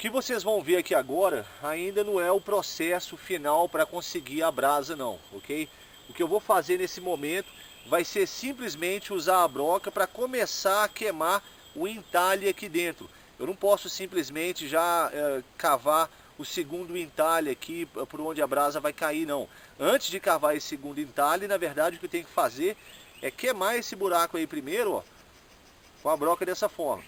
que vocês vão ver aqui agora ainda não é o processo final para conseguir a brasa não, ok? O que eu vou fazer nesse momento vai ser simplesmente usar a broca para começar a queimar o entalhe aqui dentro. Eu não posso simplesmente já cavar o segundo entalhe aqui por onde a brasa vai cair não. Antes de cavar esse segundo entalhe, na verdade o que eu tenho que fazer é queimar esse buraco aí primeiro, ó, com a broca dessa forma.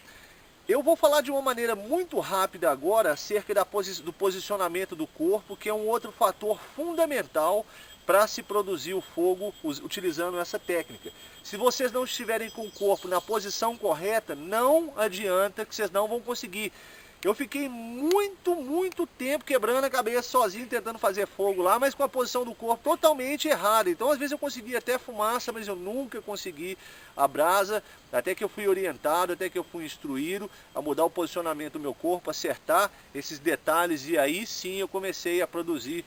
Eu vou falar de uma maneira muito rápida agora acerca do posicionamento do corpo, que é um outro fator fundamental para se produzir o fogo utilizando essa técnica. Se vocês não estiverem com o corpo na posição correta, não adianta que vocês não vão conseguir. Eu fiquei muito tempo quebrando a cabeça sozinho, tentando fazer fogo lá, mas com a posição do corpo totalmente errada. Então às vezes eu conseguia até fumaça, mas eu nunca consegui a brasa, até que eu fui orientado, até que eu fui instruído a mudar o posicionamento do meu corpo, acertar esses detalhes, e aí sim eu comecei a produzir,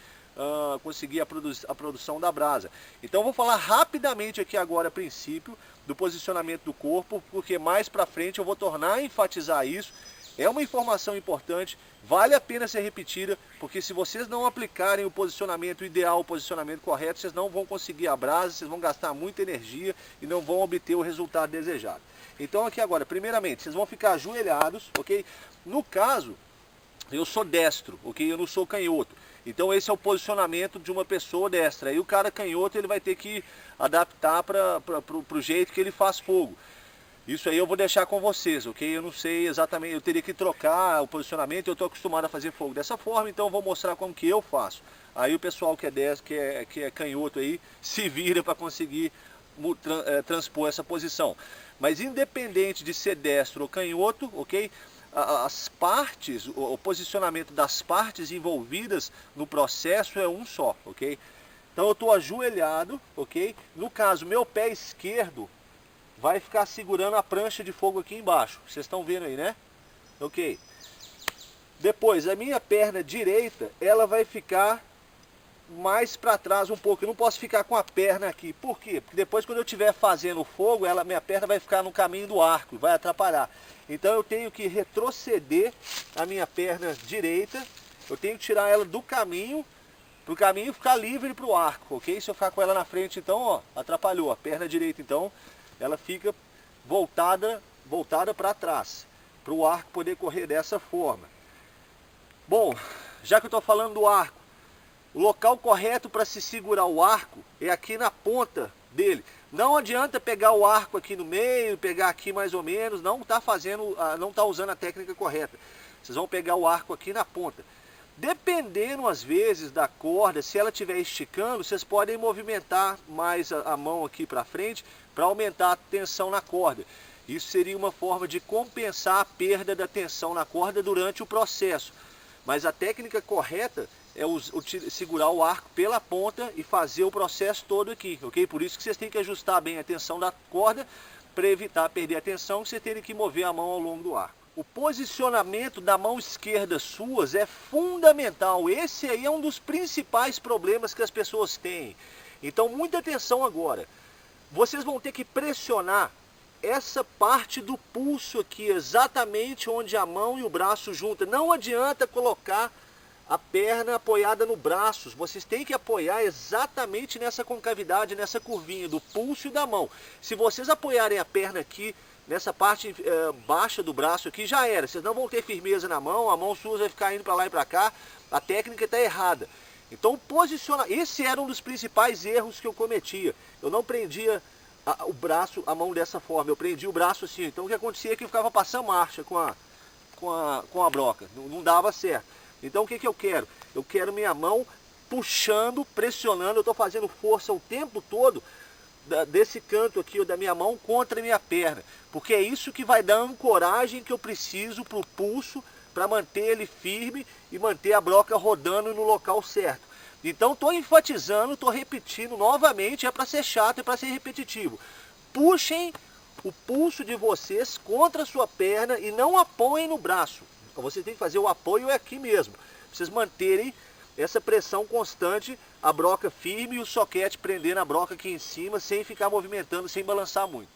conseguir a produção da brasa. Então eu vou falar rapidamente aqui agora a princípio do posicionamento do corpo, porque mais para frente eu vou tornar a enfatizar isso. É uma informação importante, vale a pena ser repetida, porque se vocês não aplicarem o posicionamento ideal, o posicionamento correto, vocês não vão conseguir a brasa, vocês vão gastar muita energia e não vão obter o resultado desejado. Então aqui agora, primeiramente, vocês vão ficar ajoelhados, ok? No caso, eu sou destro, ok? Eu não sou canhoto. Então esse é o posicionamento de uma pessoa destra. Aí o cara canhoto ele vai ter que adaptar para o jeito que ele faz fogo. Isso aí eu vou deixar com vocês, ok? Eu não sei exatamente, eu teria que trocar o posicionamento, eu estou acostumado a fazer fogo dessa forma, então eu vou mostrar como que eu faço. Aí o pessoal que é destro, que é canhoto aí, se vira para conseguir transpor essa posição. Mas independente de ser destro ou canhoto, ok? As partes, o posicionamento das partes envolvidas no processo é um só, ok? Então eu estou ajoelhado, ok? No caso, meu pé esquerdo vai ficar segurando a prancha de fogo aqui embaixo. Vocês estão vendo aí, né? Ok. Depois, a minha perna direita, ela vai ficar mais para trás um pouco. Eu não posso ficar com a perna aqui. Por quê? Porque depois quando eu estiver fazendo o fogo, minha perna vai ficar no caminho do arco, vai atrapalhar. Então eu tenho que retroceder a minha perna direita. Eu tenho que tirar ela do caminho, para o caminho ficar livre para o arco, ok? Se eu ficar com ela na frente, então, ó, atrapalhou. A perna direita, então, ela fica voltada para trás, para o arco poder correr dessa forma. Bom, já que eu estou falando do arco, o local correto para se segurar o arco é aqui na ponta dele. Não adianta pegar o arco aqui no meio, pegar aqui mais ou menos, não está usando a técnica correta. Vocês vão pegar o arco aqui na ponta. Dependendo às vezes da corda, se ela estiver esticando, vocês podem movimentar mais a mão aqui para frente para aumentar a tensão na corda. Isso seria uma forma de compensar a perda da tensão na corda durante o processo. Mas a técnica correta é segurar o arco pela ponta e fazer o processo todo aqui, ok? Por isso que vocês têm que ajustar bem a tensão da corda para evitar perder a tensão, que vocês terem que mover a mão ao longo do arco. O posicionamento da mão esquerda suas é fundamental. Esse aí é um dos principais problemas que as pessoas têm. Então muita atenção agora. Vocês vão ter que pressionar essa parte do pulso aqui, exatamente onde a mão e o braço juntam. Não adianta colocar a perna apoiada no braço. Vocês têm que apoiar exatamente nessa concavidade, nessa curvinha do pulso e da mão. Se vocês apoiarem a perna aqui, nessa parte baixa do braço aqui, já era. Vocês não vão ter firmeza na mão, a mão sua vai ficar indo para lá e para cá. A técnica está errada. Então posicionar, esse era um dos principais erros que eu cometia. Eu não prendia o braço, a mão dessa forma, eu prendia o braço assim. Então o que acontecia é que eu ficava passando marcha com a broca, não dava certo. Então o que eu quero? Eu quero minha mão puxando, pressionando, eu estou fazendo força o tempo todo desse canto aqui da minha mão contra a minha perna, porque é isso que vai dar a ancoragem que eu preciso para o pulso, para manter ele firme e manter a broca rodando no local certo. Então estou enfatizando, estou repetindo novamente, é para ser chato, é para ser repetitivo. Puxem o pulso de vocês contra a sua perna e não apoiem no braço. Então você tem que fazer o apoio aqui mesmo, para vocês manterem essa pressão constante, a broca firme e o soquete prendendo a broca aqui em cima, sem ficar movimentando, sem balançar muito.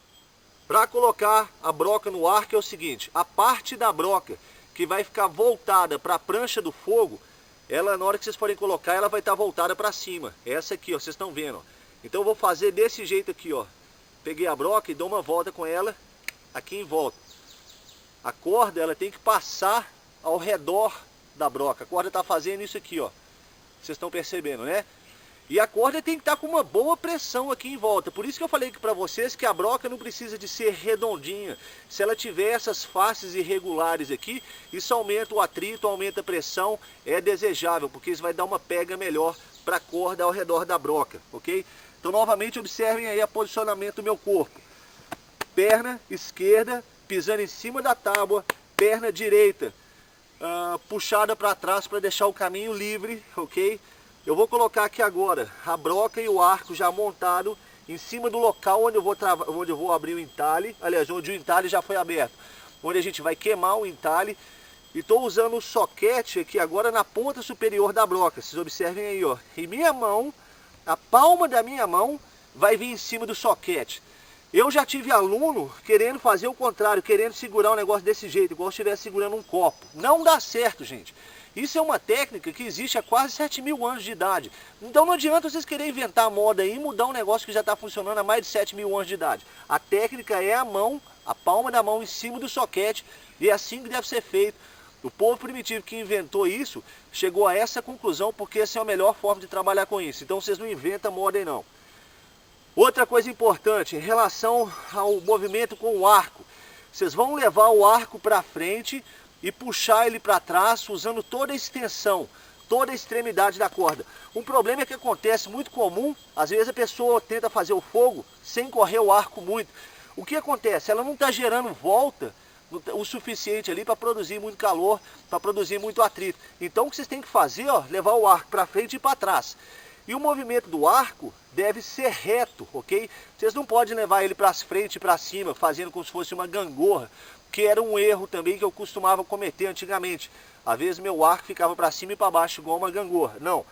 Para colocar a broca no arco é o seguinte, a parte da broca que vai ficar voltada para a prancha do fogo, ela na hora que vocês forem colocar, ela vai estar voltada para cima. Essa aqui, ó, vocês estão vendo, ó. Então eu vou fazer desse jeito aqui, ó. Peguei a broca e dou uma volta com ela aqui em volta. A corda, ela tem que passar ao redor da broca. A corda está fazendo isso aqui, ó. Vocês estão percebendo, né? E a corda tem que estar com uma boa pressão aqui em volta. Por isso que eu falei para vocês que a broca não precisa de ser redondinha. Se ela tiver essas faces irregulares aqui, isso aumenta o atrito, aumenta a pressão. É desejável, porque isso vai dar uma pega melhor para a corda ao redor da broca, ok? Então novamente observem aí o posicionamento do meu corpo. Perna esquerda pisando em cima da tábua, perna direita puxada para trás para deixar o caminho livre, ok? Eu vou colocar aqui agora a broca e o arco já montado em cima do local onde eu vou abrir o entalhe, aliás, onde o entalhe já foi aberto, onde a gente vai queimar o entalhe. E estou usando o soquete aqui agora na ponta superior da broca, vocês observem aí, ó. E minha mão, a palma da minha mão vai vir em cima do soquete. Eu já tive aluno querendo fazer o contrário, querendo segurar um negócio desse jeito, igual se estivesse segurando um copo. Não dá certo, gente. Isso é uma técnica que existe há quase 7.000 anos de idade. Então não adianta vocês quererem inventar a moda aí e mudar um negócio que já está funcionando há mais de 7.000 anos de idade. A técnica é a mão, a palma da mão em cima do soquete, e é assim que deve ser feito. O povo primitivo que inventou isso chegou a essa conclusão porque essa é a melhor forma de trabalhar com isso. Então vocês não inventam moda aí não. Outra coisa importante, em relação ao movimento com o arco. Vocês vão levar o arco para frente e puxar ele para trás usando toda a extensão, toda a extremidade da corda. Um problema é que acontece muito comum, às vezes a pessoa tenta fazer o fogo sem correr o arco muito. O que acontece? Ela não está gerando volta o suficiente ali para produzir muito calor, para produzir muito atrito. Então o que vocês têm que fazer, ó, levar o arco para frente e para trás. E o movimento do arco deve ser reto, ok? Vocês não podem levar ele para frente e para cima, fazendo como se fosse uma gangorra, que era um erro também que eu costumava cometer antigamente. Às vezes meu arco ficava para cima e para baixo igual uma gangorra. Não,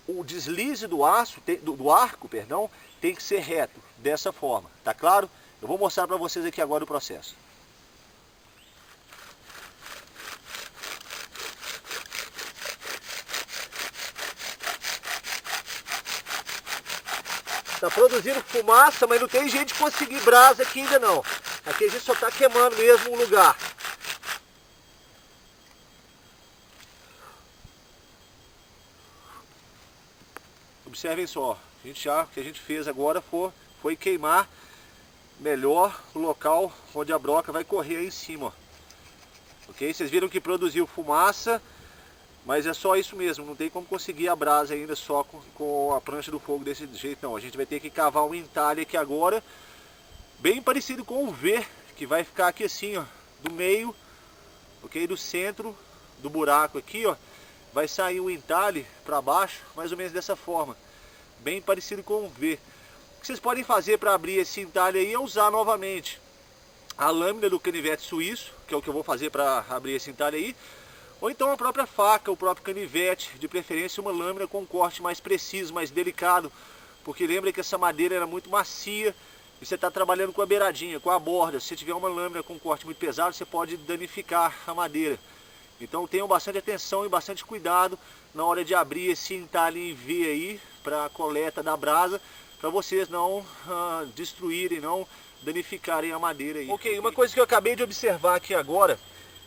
o deslize do arco, tem que ser reto, dessa forma, tá claro? Eu vou mostrar para vocês aqui agora o processo. Tá produzindo fumaça, mas não tem jeito de conseguir brasa aqui ainda não. Aqui a gente só tá queimando mesmo um lugar. Observem só, o que a gente fez agora foi queimar melhor o local onde a broca vai correr aí em cima, ó. Ok? Vocês viram que produziu fumaça, mas é só isso mesmo, não tem como conseguir a brasa ainda só com a prancha do fogo desse jeito não. A gente vai ter que cavar um entalhe aqui agora, bem parecido com o V, que vai ficar aqui assim, ó, do meio, ok? Do centro do buraco aqui, ó, vai sair o entalhe para baixo, mais ou menos dessa forma, bem parecido com o V. O que vocês podem fazer para abrir esse entalhe aí é usar novamente a lâmina do canivete suíço, que é o que eu vou fazer para abrir esse entalhe aí, ou então a própria faca, o próprio canivete, de preferência uma lâmina com um corte mais preciso, mais delicado, porque lembra que essa madeira era muito macia e você está trabalhando com a beiradinha, com a borda. Se você tiver uma lâmina com um corte muito pesado, você pode danificar a madeira. Então tenham bastante atenção e bastante cuidado na hora de abrir esse entalhe em V aí para a coleta da brasa, para vocês não destruírem, não danificarem a madeira aí. Ok, uma coisa que eu acabei de observar aqui agora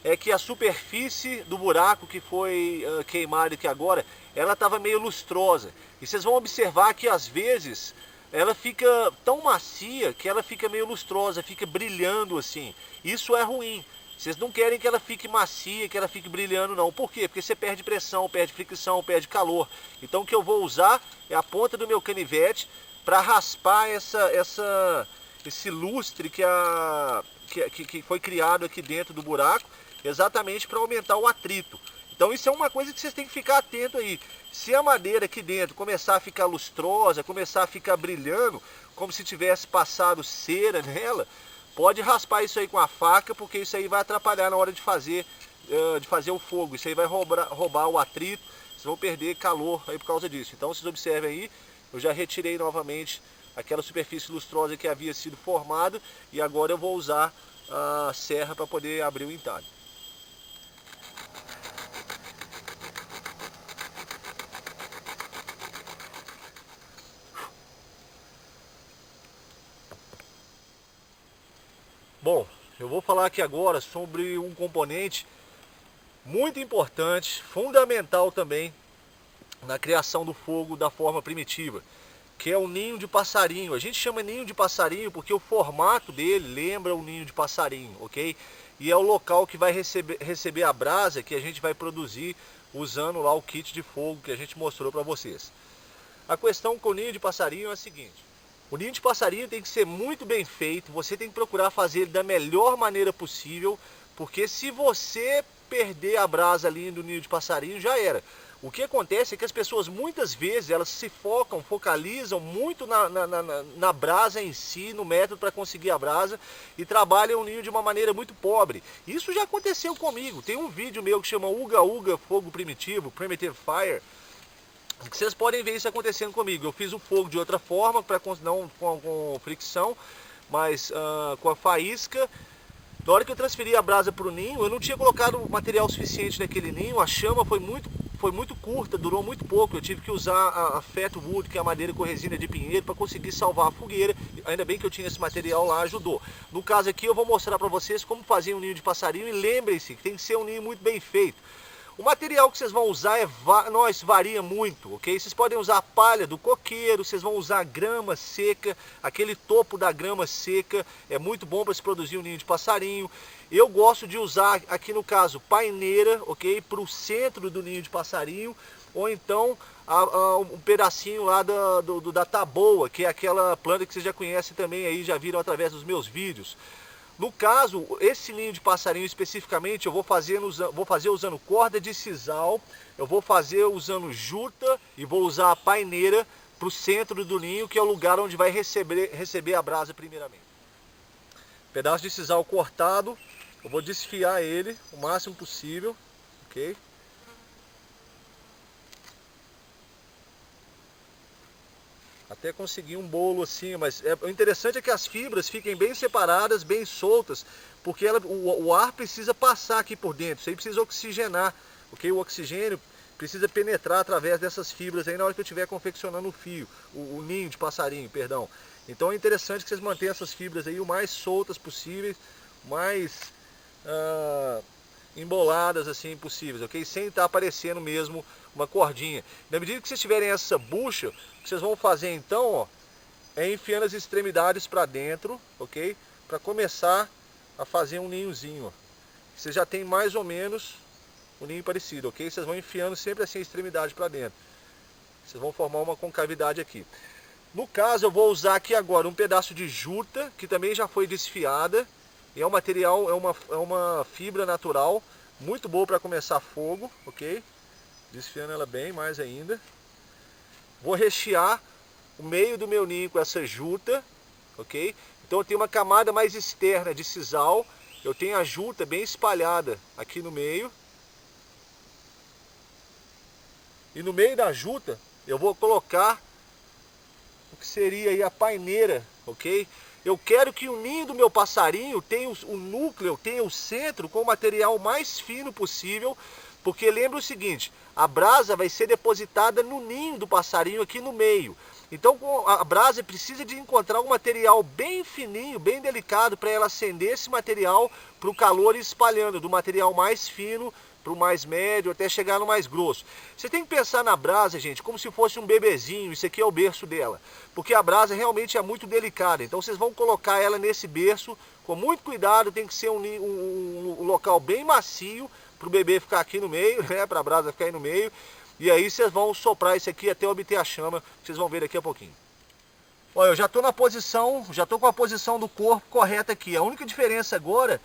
é que a superfície do buraco que foi queimado aqui agora, ela estava meio lustrosa. E vocês vão observar que às vezes ela fica tão macia que ela fica meio lustrosa, fica brilhando assim. Isso é ruim. Vocês não querem que ela fique macia, que ela fique brilhando não. Por quê? Porque você perde pressão, perde fricção, perde calor. Então o que eu vou usar é a ponta do meu canivete para raspar esse lustre que foi criado aqui dentro do buraco, exatamente para aumentar o atrito. Então isso é uma coisa que vocês têm que ficar atento aí. Se a madeira aqui dentro começar a ficar lustrosa, começar a ficar brilhando, como se tivesse passado cera nela, pode raspar isso aí com a faca, porque isso aí vai atrapalhar na hora de fazer o fogo. Isso aí vai roubar o atrito, vocês vão perder calor aí por causa disso. Então vocês observem aí, eu já retirei novamente aquela superfície lustrosa que havia sido formada e agora eu vou usar a serra para poder abrir o entalhe. Bom, eu vou falar aqui agora sobre um componente muito importante, fundamental também na criação do fogo da forma primitiva, que é o ninho de passarinho. A gente chama ninho de passarinho porque o formato dele lembra o ninho de passarinho, ok? E é o local que vai receber a brasa que a gente vai produzir usando lá o kit de fogo que a gente mostrou para vocês. A questão com o ninho de passarinho é a seguinte: o ninho de passarinho tem que ser muito bem feito, você tem que procurar fazer ele da melhor maneira possível, porque se você perder a brasa ali no ninho de passarinho, já era. O que acontece é que as pessoas muitas vezes elas se focalizam muito na brasa em si, no método para conseguir a brasa, e trabalham o ninho de uma maneira muito pobre. Isso já aconteceu comigo. Tem um vídeo meu que chama Uga Uga Fogo Primitivo, Primitive Fire, que vocês podem ver isso acontecendo comigo. Eu fiz o fogo de outra forma, não com fricção, mas com a faísca. Na hora que eu transferi a brasa para o ninho, eu não tinha colocado material suficiente naquele ninho, a chama foi muito curta, durou muito pouco. Eu tive que usar a fat wood, que é a madeira com resina de pinheiro, para conseguir salvar a fogueira. Ainda bem que eu tinha esse material lá, ajudou. No caso aqui eu vou mostrar para vocês como fazer um ninho de passarinho, e lembrem-se que tem que ser um ninho muito bem feito. O material que vocês vão usar varia muito, ok? Vocês podem usar a palha do coqueiro, vocês vão usar grama seca, aquele topo da grama seca, é muito bom para se produzir um ninho de passarinho. Eu gosto de usar, aqui no caso, paineira, ok? Para o centro do ninho de passarinho, ou então um pedacinho lá da taboa, que é aquela planta que vocês já conhecem também aí, já viram através dos meus vídeos. No caso, esse ninho de passarinho especificamente, eu vou fazer usando corda de sisal, eu vou fazer usando juta e vou usar a paineira para o centro do ninho, que é o lugar onde vai receber a brasa primeiramente. Pedaço de sisal cortado, eu vou desfiar ele o máximo possível, ok? Até conseguir um bolo assim, mas o interessante é que as fibras fiquem bem separadas, bem soltas, porque o ar precisa passar aqui por dentro, isso aí precisa oxigenar, ok? O oxigênio precisa penetrar através dessas fibras aí na hora que eu estiver confeccionando o fio, o ninho de passarinho, perdão. Então é interessante que vocês mantenham essas fibras aí o mais soltas possíveis, mais emboladas assim possíveis, ok? Sem estar aparecendo mesmo uma cordinha. Na medida que vocês tiverem essa bucha, o que vocês vão fazer então, ó, é enfiando as extremidades para dentro, ok? Para começar a fazer um ninhozinho, ó. Você já tem mais ou menos um ninho parecido, ok? Vocês vão enfiando sempre assim a extremidade para dentro. Vocês vão formar uma concavidade aqui. No caso, eu vou usar aqui agora um pedaço de juta, que também já foi desfiada. É um material, é uma fibra natural, muito boa para começar fogo, ok? Desfiando ela bem mais ainda. Vou rechear o meio do meu ninho com essa juta, ok? Então eu tenho uma camada mais externa de sisal, eu tenho a juta bem espalhada aqui no meio. E no meio da juta eu vou colocar o que seria aí a paineira, ok? Eu quero que o ninho do meu passarinho tenha o núcleo, tenha o centro com o material mais fino possível, porque lembra o seguinte, a brasa vai ser depositada no ninho do passarinho aqui no meio. Então a brasa precisa de encontrar um material bem fininho, bem delicado, para ela acender esse material para o calor ir espalhando, do material mais fino para o mais médio, até chegar no mais grosso. Você tem que pensar na brasa, gente, como se fosse um bebezinho, isso aqui é o berço dela. Porque a brasa realmente é muito delicada, então vocês vão colocar ela nesse berço com muito cuidado, tem que ser um local bem macio, para o bebê ficar aqui no meio, né, para a brasa ficar aí no meio. E aí vocês vão soprar isso aqui até obter a chama, vocês vão ver daqui a pouquinho. Olha, eu já estou na posição, já estou com a posição do corpo correta aqui. A única diferença agora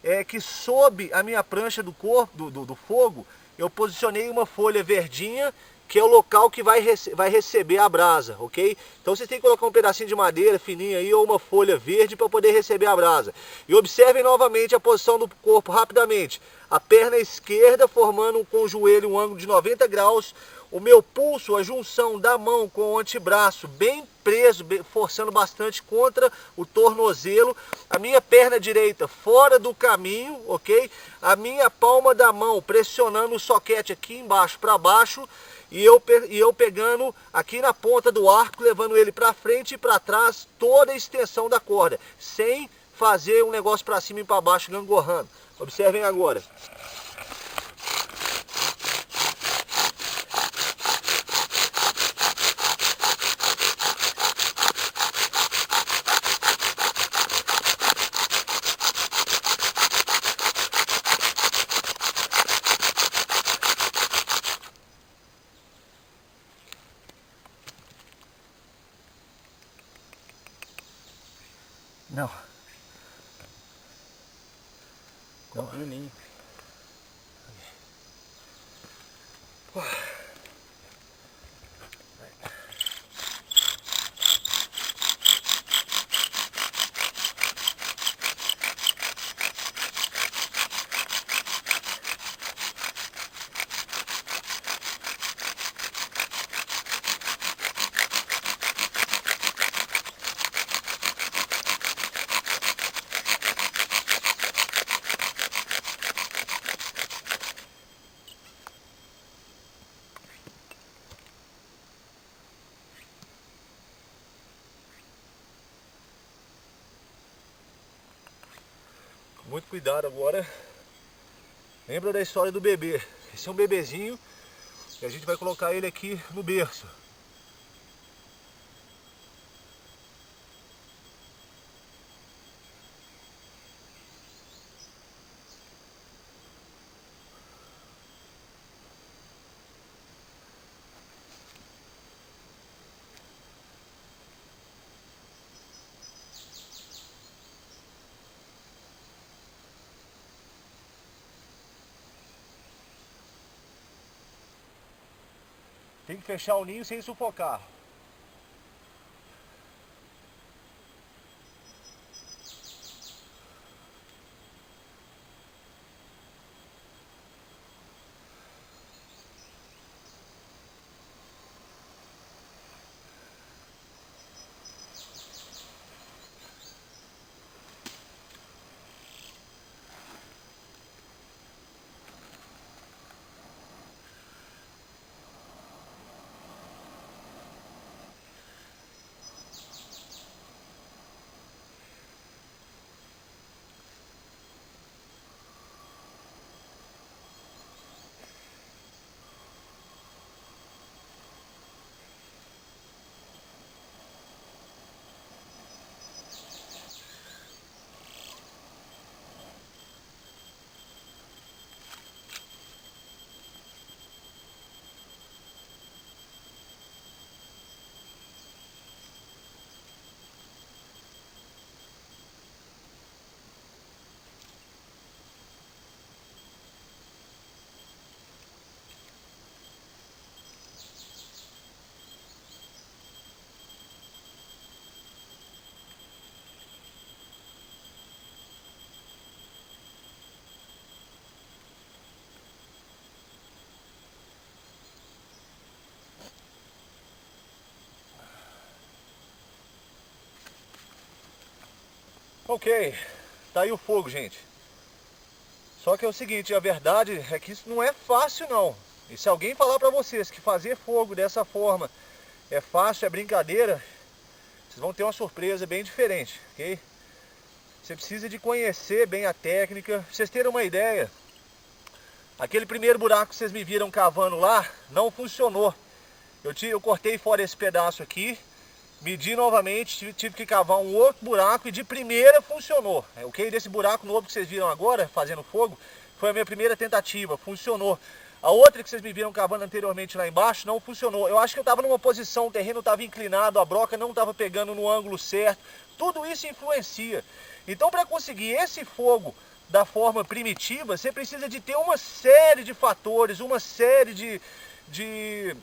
é que sob a minha prancha do corpo, do fogo, eu posicionei uma folha verdinha, que é o local que vai receber a brasa, ok? Então você tem que colocar um pedacinho de madeira fininha aí ou uma folha verde para poder receber a brasa. E observem novamente a posição do corpo rapidamente. A perna esquerda formando com o joelho um ângulo de 90 graus. O meu pulso, a junção da mão com o antebraço bem preso, forçando bastante contra o tornozelo. A minha perna direita fora do caminho, ok? A minha palma da mão pressionando o soquete aqui embaixo para baixo. E eu pegando aqui na ponta do arco, levando ele para frente e para trás, toda a extensão da corda, sem fazer um negócio para cima e para baixo gangorrando. Observem agora. Não. Não. Pequenininho. Muito cuidado agora. Lembra da história do bebê. Esse é um bebezinho e a gente vai colocar ele aqui no berço. Tem que fechar o ninho sem sufocar. Ok, tá aí o fogo, gente. Só que é o seguinte, a verdade é que isso não é fácil não. E se alguém falar pra vocês que fazer fogo dessa forma é fácil, é brincadeira, vocês vão ter uma surpresa bem diferente, ok? Você precisa de conhecer bem a técnica. Pra vocês terem uma ideia, aquele primeiro buraco que vocês me viram cavando lá, não funcionou. Eu cortei fora esse pedaço aqui, medi novamente, tive que cavar um outro buraco e de primeira funcionou. Ok? Desse buraco novo que vocês viram agora, fazendo fogo, foi a minha primeira tentativa, funcionou. A outra que vocês me viram cavando anteriormente lá embaixo não funcionou. Eu acho que eu estava numa posição, o terreno estava inclinado, a broca não estava pegando no ângulo certo. Tudo isso influencia. Então, para conseguir esse fogo da forma primitiva, você precisa de ter uma série de fatores, uma série de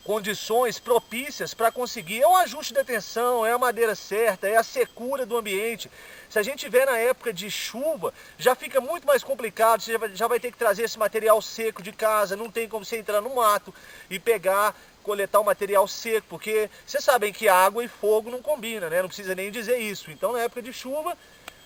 condições propícias para conseguir. É o ajuste da tensão, é a madeira certa, é a secura do ambiente. Se a gente tiver na época de chuva, já fica muito mais complicado, você já vai ter que trazer esse material seco de casa, não tem como você entrar no mato e pegar, coletar o material seco, porque vocês sabem que água e fogo não combinam, né? Não precisa nem dizer isso. Então na época de chuva,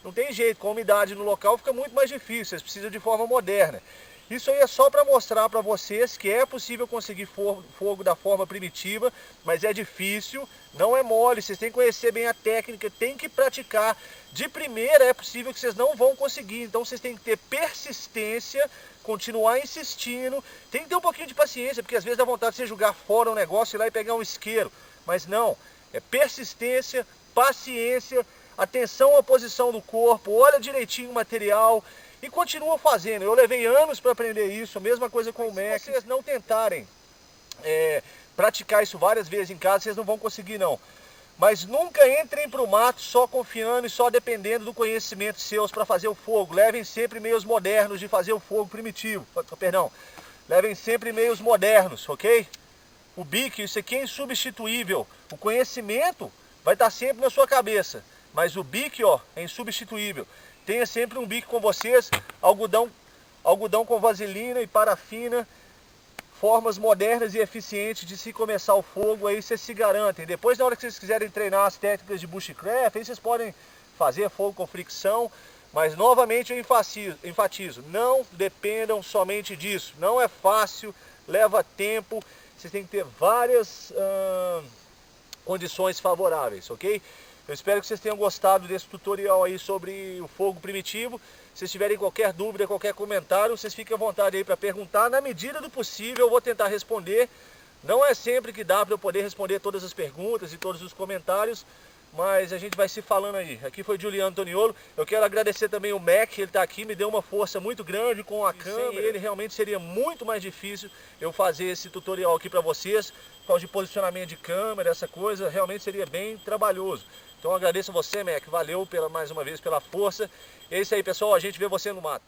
não tem jeito, com a umidade no local fica muito mais difícil, vocês precisam de forma moderna. Isso aí é só para mostrar para vocês que é possível conseguir fogo da forma primitiva, mas é difícil, não é mole, vocês têm que conhecer bem a técnica, tem que praticar. De primeira é possível que vocês não vão conseguir, então vocês têm que ter persistência, continuar insistindo, tem que ter um pouquinho de paciência, porque às vezes dá vontade de você jogar fora um negócio, ir lá e pegar um isqueiro, mas não, é persistência, paciência, atenção à posição do corpo, olha direitinho o material, e continua fazendo. Eu levei anos para aprender isso, a mesma coisa com o Mac. Se vocês não tentarem praticar isso várias vezes em casa, vocês não vão conseguir não. Mas nunca entrem para o mato só confiando e só dependendo do conhecimento seus para fazer o fogo. Levem sempre meios modernos de fazer o fogo primitivo. Perdão, levem sempre meios modernos, ok? O bico, isso aqui é insubstituível. O conhecimento vai estar sempre na sua cabeça, mas o bico, ó, é insubstituível. Tenha sempre um bico com vocês, algodão com vaselina e parafina, formas modernas e eficientes de se começar o fogo, aí vocês se garantem. Depois, na hora que vocês quiserem treinar as técnicas de bushcraft, aí vocês podem fazer fogo com fricção, mas novamente eu enfatizo, não dependam somente disso. Não é fácil, leva tempo, vocês têm que ter várias condições favoráveis, ok? Eu espero que vocês tenham gostado desse tutorial aí sobre o fogo primitivo. Se vocês tiverem qualquer dúvida, qualquer comentário, vocês fiquem à vontade aí para perguntar. Na medida do possível eu vou tentar responder. Não é sempre que dá para eu poder responder todas as perguntas e todos os comentários, mas a gente vai se falando aí. Aqui foi Juliano Toniolo. Eu quero agradecer também o Mac, ele está aqui, me deu uma força muito grande com a câmera. Sem ele realmente seria muito mais difícil eu fazer esse tutorial aqui para vocês, por causa de posicionamento de câmera, essa coisa, realmente seria bem trabalhoso. Então eu agradeço a você, Mac, valeu mais uma vez pela força. É isso aí, pessoal, a gente vê você no mato.